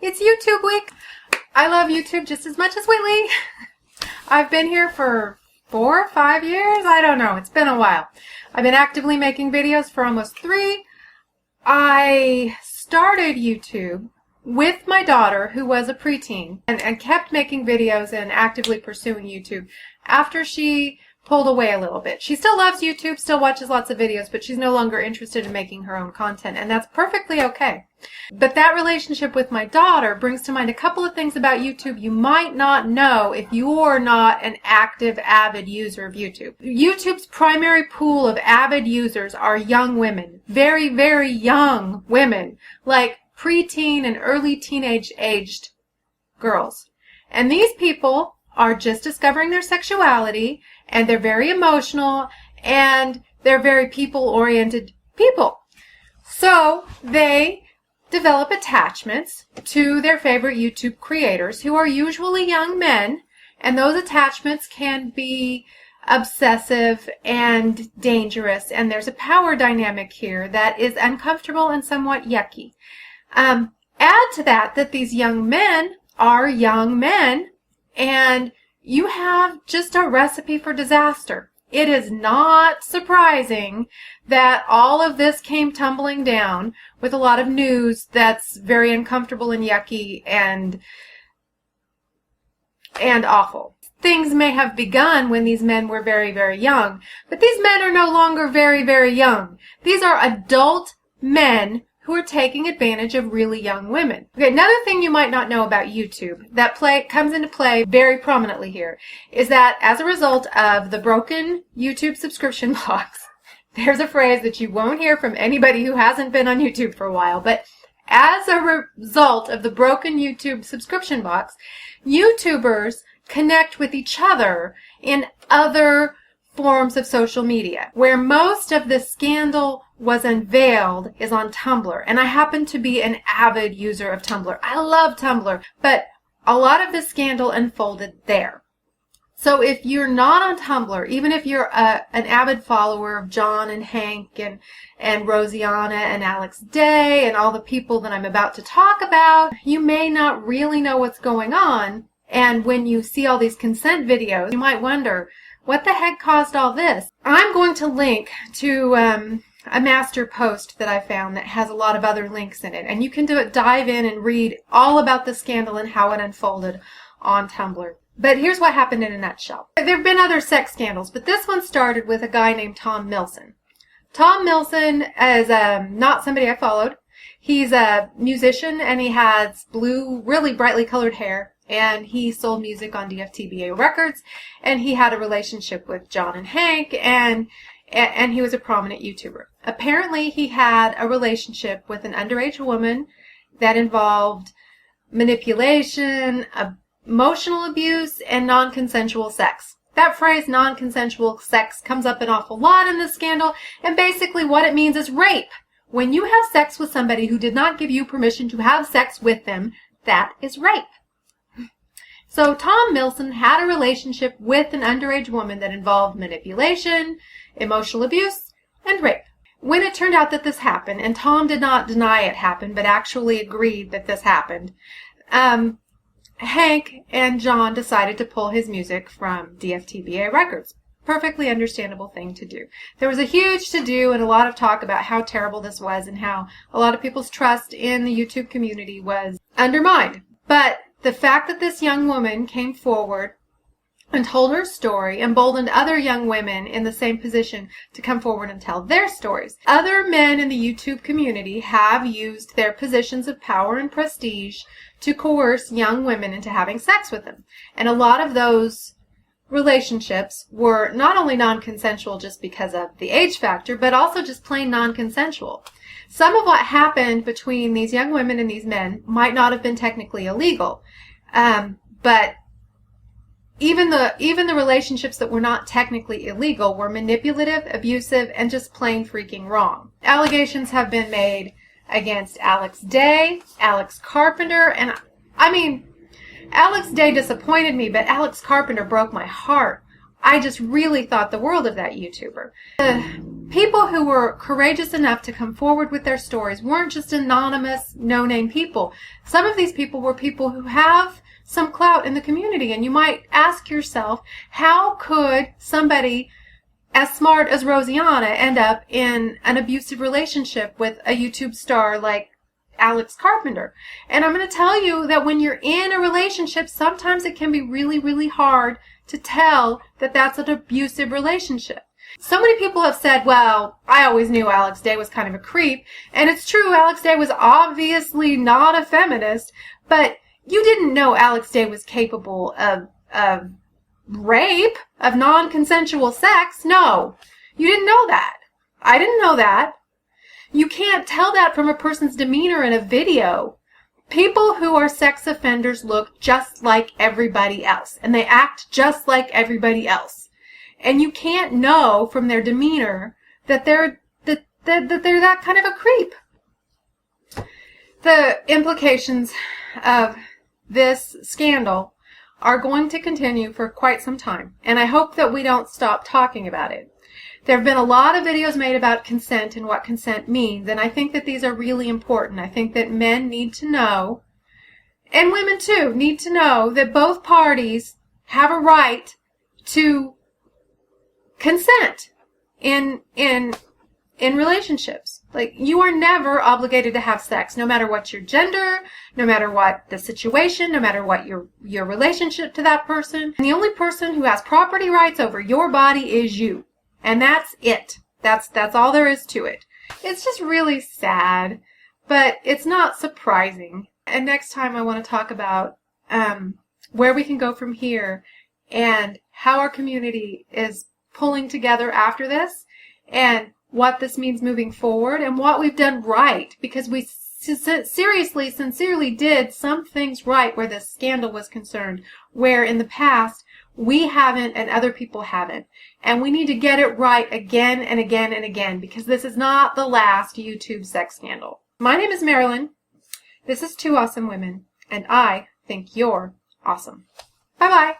It's YouTube week. I love YouTube just as much as Whitley. I've been here for 4 or 5 years. I don't know. It's been a while. I've been actively making videos for almost 3. I started YouTube with my daughter, who was a preteen, and kept making videos and actively pursuing YouTube after she pulled away a little bit. She still loves YouTube, still watches lots of videos, but she's no longer interested in making her own content, and that's perfectly okay. But that relationship with my daughter brings to mind a couple of things about YouTube you might not know if you're not an active, avid user of YouTube. YouTube's primary pool of avid users are young women. Very, very young women. Like preteen and early teenage aged girls. And these people are just discovering their sexuality, and they're very emotional, and they're very people-oriented people. So they develop attachments to their favorite YouTube creators, who are usually young men, and those attachments can be obsessive and dangerous, and there's a power dynamic here that is uncomfortable and somewhat yucky. Add to that these young men are young men, and you have just a recipe for disaster. It is not surprising that all of this came tumbling down with a lot of news that's very uncomfortable and yucky and awful. Things may have begun when these men were very, very young, but these men are no longer very, very young. These are adult men who are taking advantage of really young women. Okay, another thing you might not know about YouTube that comes into play very prominently here is that as a result of the broken YouTube subscription box, there's a phrase that you won't hear from anybody who hasn't been on YouTube for a while, but as a result of the broken YouTube subscription box, YouTubers connect with each other in other forms of social media. Where most of the scandal was unveiled is on Tumblr, and I happen to be an avid user of Tumblr. I love Tumblr, but a lot of the scandal unfolded there. So if you're not on Tumblr, even if you're an avid follower of John and Hank and Rosianna and Alex Day and all the people that I'm about to talk about, you may not really know what's going on, and when you see all these consent videos, you might wonder, what the heck caused all this? I'm going to link to a master post that I found that has a lot of other links in it. And you can dive in and read all about the scandal and how it unfolded on Tumblr. But here's what happened in a nutshell. There have been other sex scandals, but this one started with a guy named Tom Milson. Tom Milson is not somebody I followed. He's a musician, and he has blue, really brightly colored hair. And he sold music on DFTBA Records, and he had a relationship with John and Hank, and he was a prominent YouTuber. Apparently, he had a relationship with an underage woman that involved manipulation, emotional abuse, and non-consensual sex. That phrase, non-consensual sex, comes up an awful lot in this scandal, and basically what it means is rape. When you have sex with somebody who did not give you permission to have sex with them, that is rape. So Tom Milson had a relationship with an underage woman that involved manipulation, emotional abuse, and rape. When it turned out that this happened, and Tom did not deny it happened, but actually agreed that this happened, Hank and John decided to pull his music from DFTBA Records. Perfectly understandable thing to do. There was a huge to-do and a lot of talk about how terrible this was and how a lot of people's trust in the YouTube community was undermined. But the fact that this young woman came forward and told her story emboldened other young women in the same position to come forward and tell their stories. Other men in the YouTube community have used their positions of power and prestige to coerce young women into having sex with them. And a lot of those relationships were not only non-consensual just because of the age factor, but also just plain non-consensual. Some of what happened between these young women and these men might not have been technically illegal, but even the relationships that were not technically illegal were manipulative, abusive, and just plain freaking wrong. Allegations have been made against Alex Day, Alex Carpenter, and I mean, Alex Day disappointed me, but Alex Carpenter broke my heart. I just really thought the world of that YouTuber. The people who were courageous enough to come forward with their stories weren't just anonymous, no-name people. Some of these people were people who have some clout in the community, and you might ask yourself, how could somebody as smart as Rosianna end up in an abusive relationship with a YouTube star like Alex Carpenter? And I'm going to tell you that when you're in a relationship, sometimes it can be really, really hard to tell that that's an abusive relationship. So many people have said, well, I always knew Alex Day was kind of a creep. And it's true, Alex Day was obviously not a feminist, but you didn't know Alex Day was capable of rape, of non-consensual sex. No, you didn't know that. I didn't know that. You can't tell that from a person's demeanor in a video. People who are sex offenders look just like everybody else, and they act just like everybody else. And you can't know from their demeanor that they're that kind of a creep. The implications of this scandal are going to continue for quite some time, and I hope that we don't stop talking about it. There have been a lot of videos made about consent and what consent means, and I think that these are really important. I think that men need to know, and women too, need to know that both parties have a right to consent in relationships. Like, you are never obligated to have sex, no matter what your gender, no matter what the situation, no matter what your relationship to that person. And the only person who has property rights over your body is you. And that's it. That's all there is to it. It's just really sad, but it's not surprising. And next time I want to talk about where we can go from here and how our community is pulling together after this and what this means moving forward and what we've done right, because we sincerely did some things right where this scandal was concerned, where in the past we haven't and other people haven't. And we need to get it right again and again and again, because this is not the last YouTube sex scandal. My name is Marilyn. This is Two Awesome Women, and I think you're awesome. Bye-bye.